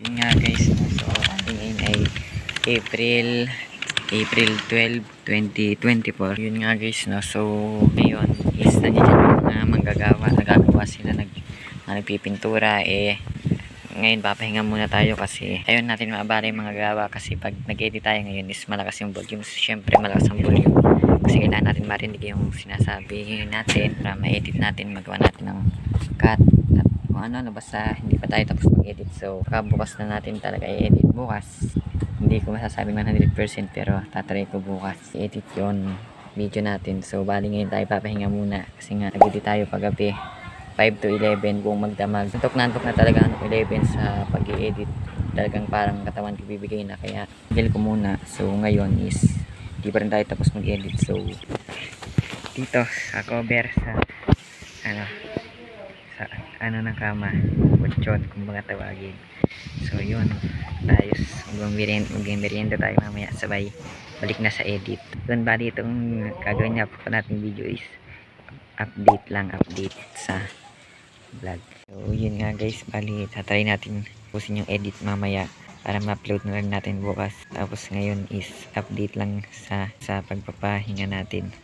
yun nga guys, no? So ating ngayon ay April 12, 2024. Yun nga guys, no? So ngayon is nandiyan yung mga manggagawa, nagagawa sila, nagpipintura. Ngayon papahinga muna tayo kasi ayun natin maabala yung mga gawa, kasi pag nag-edit tayo ngayon is malakas yung volume. Syempre malakas ang volume kasi kailangan natin marinig yung sinasabi natin para ma-edit natin, magawa natin ng cut at kung ano, basta hindi pa tayo tapos mag-edit. So bukas na natin talaga i-edit. Bukas hindi ko masasabing 100% pero tatry ko bukas i-edit yon video natin. So bali ngayon tayo papahinga muna kasi nga nag-edit tayo paggabi 5 to 11 buong magdamag. Nantok na talaga ng 11 sa pag-i-edit. Talagang parang katawan ko bibigay na, kaya tigil ko muna. So ngayon is di pa rin tayo tapos mag-edit. So dito sa cover sa ng kama, kutsyon kung mga tawagin. So yun, ayos, mag-merienda tayo mamaya, sabay balik na sa edit. Yun, bali itong gagawin nga pa natin video is update sa vlog. So yun nga guys, bali tatry natin pusin yung edit mamaya para ma-upload na lang natin bukas. Tapos ngayon is update lang sa pagpapahinga natin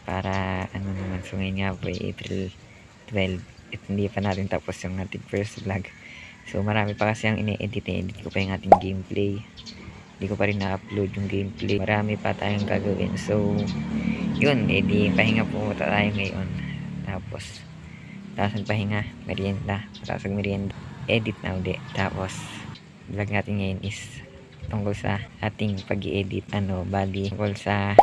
para ano naman. So ngayon nga po April 12 at hindi pa natin tapos yung ating first vlog. So marami pa kasi ang ini-edit ko pa yung ating gameplay. Hindi ko pa rin na-upload yung gameplay, marami pa tayong gagawin. So yun, edi pahinga po tayo ngayon. Tapos ang pahinga, merienda, tapos merienda, edit na uli. Tapos vlog natin ngayon is tungkol sa ating pag-i-edit, bali tungkol sa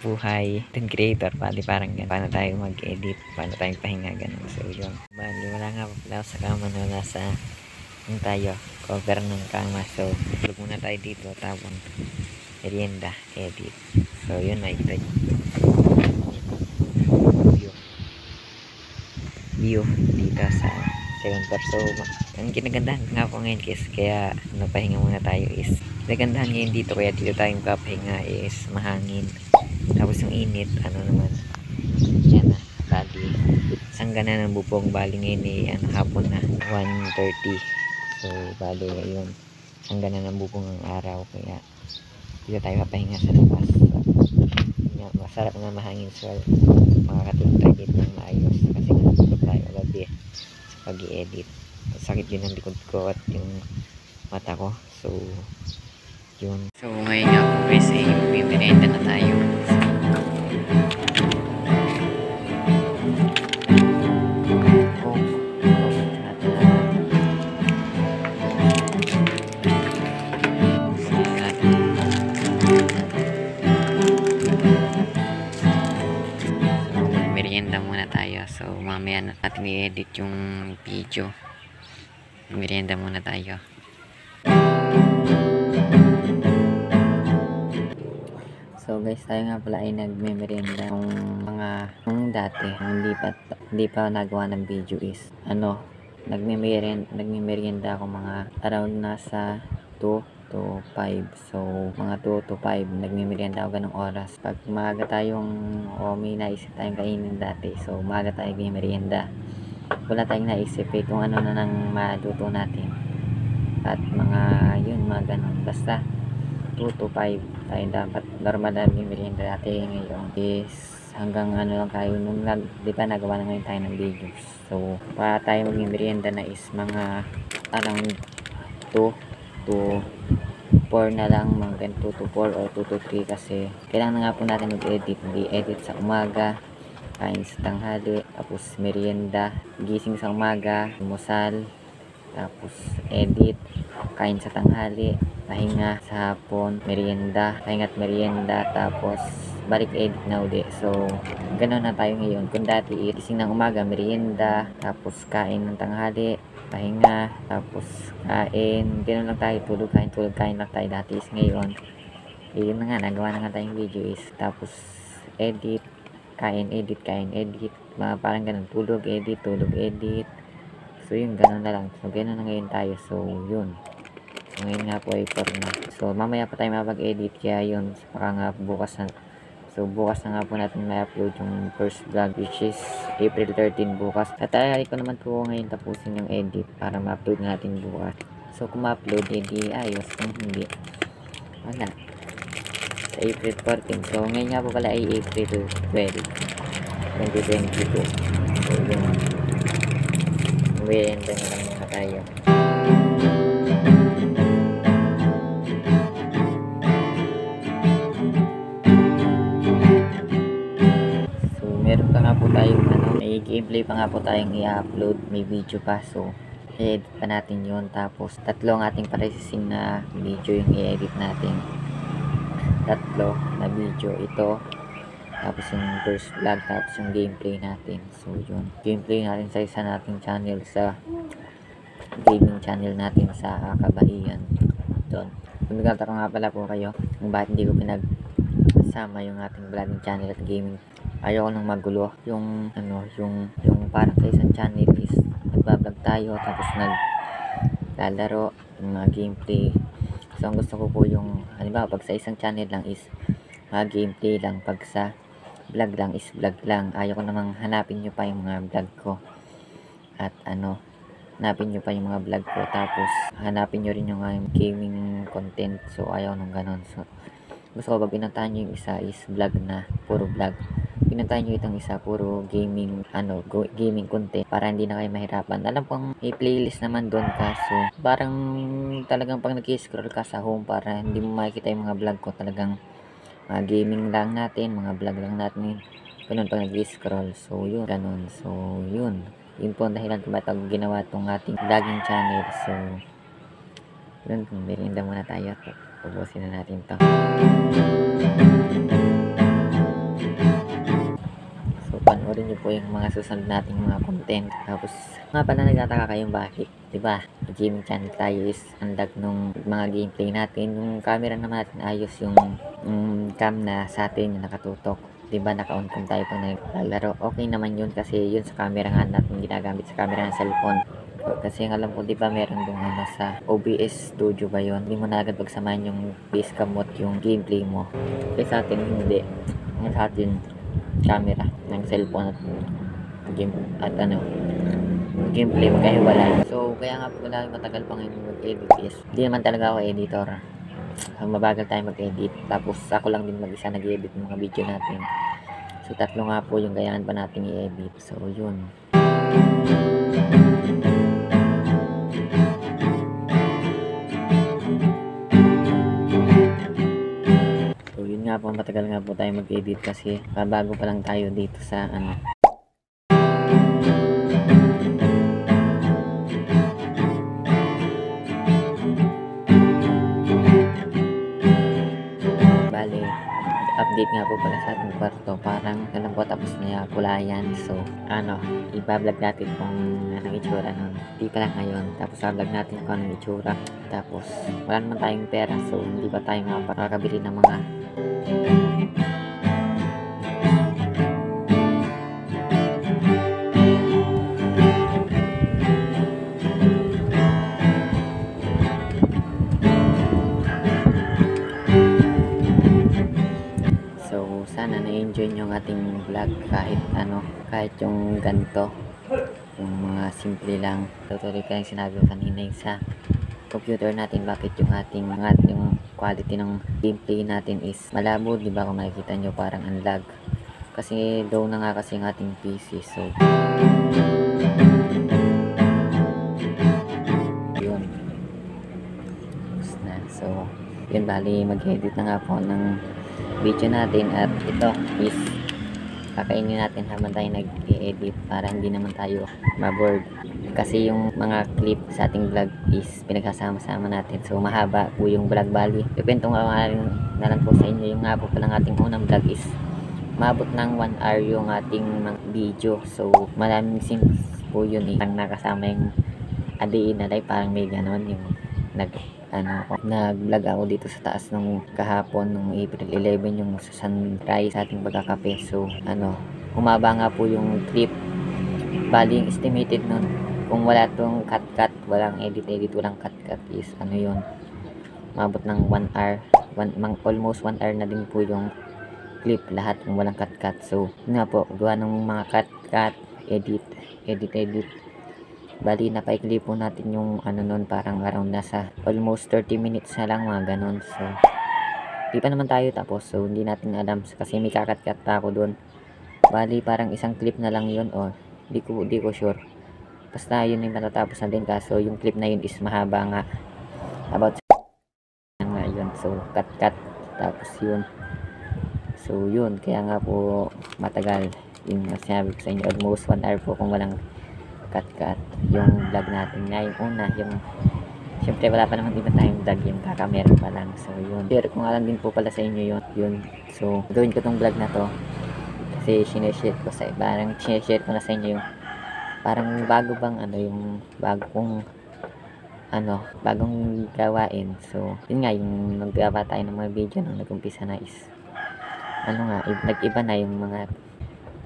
buhay content creator, bali parang ganun, paano tayo mag-edit, paano tayong pahinga, ganun. So yun, bali wala nga pa pala sa kama na nasa yung tayo, cover ng kama. So vlog muna tayo dito, tapos merienda, edit. So yun, nakikita view dito sa second floor. So ang kinagandahan nga po ngayon guys, kaya napahinga muna tayo is nagandahan ngayon dito, kaya dito tayong papahinga is mahangin. Tapos yung init, naman yan na, bali sanggana ng bubong. Bali ngayon hapon na 1:30. So bali yun, sanggana ng bubong ang araw, kaya dito tayo papahinga sa labas. Yan, masarap na mahangin, so makakatulog tayo dito ng maayos kasi natulog tayo gabi sa pag-i-edit. Sakit din ang likod ko at yung mata ko. So yun. So ngayon nga po guys, magpipinenda na tayo. Merienda muna tayo. So mamaya natin i-edit yung video. Merienda muna tayo. So guys, tayo nga pala ay nagme-merienda. Nung dati, hindi pa nagawa ng video is nagme-merienda ako mga around nasa 2 to 5. So mga 2 to 5 nagme-merienda ako ganong oras. Pag maaga tayong may naisip tayong kainin dati, so maaga tayong nagme-merienda. Wala tayong naisip kung ano na nang maluto natin at mga ganon. Basta 2 to 5 tayo dapat normal na merienda natin. Ngayon is hanggang lang tayo nung di ba nagawa na ngayon tayo ng videos. So para tayo mag-merienda na is mga around 2 to 4 na lang, mga 2 to 4 or 2 to 3 kasi kailangan nga po natin mag-edit sa umaga, kain sa tanghali, tapos merienda, gising sa umaga, umusal, tapos edit, kain sa tanghali, pahinga sa hapon, merienda, pahinga at merienda, tapos balik edit na uli. So ganoon na tayo ngayon. Kung dati gising ng umaga, merienda, tapos kain ng tanghali, pahinga, tapos kain, ganoon lang tayo, tulog kain lang tayo dati. Is ngayon yun na nga, nagawa na nga tayong video is tapos edit, kain, edit, mga parang ganun, tulog edit. So yun, ganoon na lang. So ganoon na ngayon tayo. So yun, ngayon nga po ay 4 na. So mamaya pa tayo mapag-edit, kaya yun, baka nga bukas na. So bukas na nga po natin ma-upload yung first vlog, which is April 13 bukas. At ko naman po ngayon tapusin yung edit para ma-upload natin bukas. So kung ma-upload, edi ayos. Kung hindi, wala. Sa April 14. So ngayon nga po pala ay April 12, 2022. So yun, merienda na lang muna tayo. So meron pa nga po tayong may gameplay pa nga po tayong i-upload, may video pa. So i-edit pa natin yun. Tapos tatlo ang ating paresisin na video yung i-edit natin. Tatlo na video ito, tapos yung first vlog, tapos yung gameplay natin. So yun, gameplay natin sa isa nating channel, sa gaming channel natin sa Kabahian doon. Kung nagtataka nga pala po kayo kung bakit hindi ko pinagsama yung ating vlogging channel at gaming, ayoko nang magulo. Yung yung parang sa isang channel is nagbablog tayo, tapos naglalaro yung mga gameplay. So ang gusto ko po yung halimbawa pag sa isang channel lang is gameplay lang, pag sa vlog lang is vlog lang. Ayaw ko namang hanapin nyo pa yung mga vlog ko, at hanapin nyo pa yung mga vlog ko, tapos hanapin nyo rin yung gaming content. So ayaw nung ganon. So gusto ko pag pinuntahan nyo yung isa is vlog na, puro vlog, pinuntahan nyo itong isa puro gaming, gaming content, para hindi na kayo mahirapan. Alam kong may playlist naman doon, kaso parang talagang pag nag-scroll ka sa home, para hindi mo makikita yung mga vlog ko. Talagang mga gaming lang natin, mga vlog lang natin, ganun pag nag-scroll. So yun, ganun. So yun po ang dahilan kung bakit ginawa itong ating vlogging channel. So yun, merienda muna tayo at ubusin na natin to. So panoorin nyo po yung mga susunod nating mga content. Tapos nga pala nagtataka kayong bakit, diba, gaming channel tayo is unlock nung mga gameplay natin. Yung camera naman natin ayos, yung cam na sa atin yung nakatutok, diba, naka-on cam tayo pag naglalaro. Okay naman yun, kasi yun sa camera nga natin ginagamit, sa camera ng cellphone. Kasi alam ko, diba, meron dong sa OBS Studio ba yun, hindi mo na agad pagsamahin yung facecam mo at yung gameplay mo. Kaya sa atin hindi, sa atin camera ng cellphone at game at gameplay magkahiwalay. So kaya nga po wala, matagal pa ngayon mag-edit is hindi naman talaga ako editor. Mabagal tayo mag-edit, tapos ako lang din mag-isa nag-edit ng mga video natin. So tatlo nga po yung kailangan pa natin i-edit. So yun, nga po, matagal nga po tayo mag-edit kasi bago pa lang tayo dito sa bale, update nga po pala sa ating kwarto. Parang alam ko tapos na kulayan. So ibablog natin kung anong itsura nun. Di pa lang ngayon. Tapos ibablog natin kung anong itsura. Tapos wala naman tayong pera, so hindi pa tayo makakabili ng mga sana na-enjoy nyo ang ating vlog, kahit yung ganito, yung mga simple lang. Tutuloy ka yung sinabi ko kanina yung sa computer natin, bakit yung yung quality ng gameplay natin is malabo, di ba? Kung makikita nyo parang unlag kasi low na nga kasi yung ating PC. So yun, na. So yun, bali mag-edit na nga po ng video natin, at ito is kakainin natin habang tayo nag-i-edit para hindi naman tayo ma-bored, kasi yung mga clip sa ating vlog is pinagsasama-sama natin. So mahaba po yung vlog, bali ipento nga na lang po sa inyo yung nga po palang ating unang vlog is maabot ng 1 hour yung ating video. So maraming scenes po yun ang nakasama yung adi na live, parang may ganon yung nag-vlog ako dito sa taas nung kahapon, nung April 11, yung sa sunrise sa ating pagkakape. So humaba nga po yung clip, bali yung estimated nun, kung wala tong cut, walang edit, walang cut is yun, mabot ng 1 hour, almost 1 hour na din po yung clip lahat kung walang cut. So nga po, gawa ng mga cut, edit, Bali, napaikli po natin yung ano nun, parang around nasa almost 30 minutes na lang, mga ganon. So, di pa naman tayo tapos. So, hindi natin alam kasi may kakat-kat pa ako dun. Bali, parang isang clip na lang yun or di ko sure. Basta yun yung matatapos na din, kaso yung clip na yun is mahaba nga. About nga yun. So, cut. Tapos yun. So, yun. Kaya nga po matagal. Yung sinabi ko sa inyo, almost 1 hour po kung walang cut yung vlog natin nga. Yung una, yung syempre wala pa naman iba tayong vlog, yung kakameron pa lang. So, yun. Pero kung alam din po pala sa inyo yun. So, gawin ko tong vlog na to. Kasi sineshare ko sineshare ko na sa inyo yung parang bago bang ano, yung bagong gawain. So, yun nga, yung naggawa tayo ng mga video nung nag-umpisa na is nag-iba na yung mga,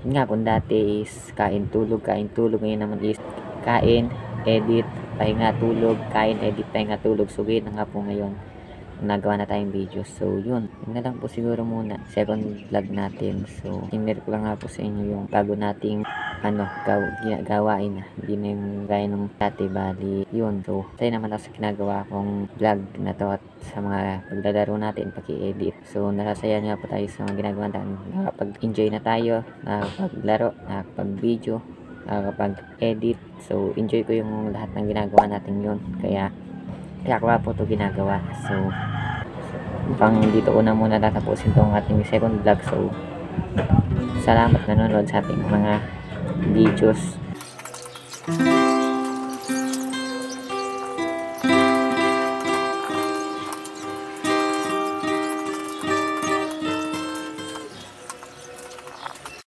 yun nga, kung dati is kain, tulog, ngayon naman is kain, edit, pahinga, tulog, kain, edit, pahinga, tulog. So, ganyan na nga po ngayon, nagawa na tayong video. So, yun na lang po siguro muna, second vlog natin. So, sinare ko lang nga po sa inyo yung bago nating gawain na, hindi na yung gaya ng dati. Bali, yun. So, saya naman ako sa ginagawa kong vlog na to at sa mga paglalaro natin, paki-edit. So, nasasaya nga po tayo sa mga ginagawa natin. Nakapag-enjoy na tayo, nakapaglaro, nakapag-video, nakapag-edit. So, enjoy ko yung lahat ng ginagawa natin yun. Kaya ko po ito ginagawa. So, dito ko na muna tatapusin itong ating second vlog. So, salamat nanonood sa ating mga videos.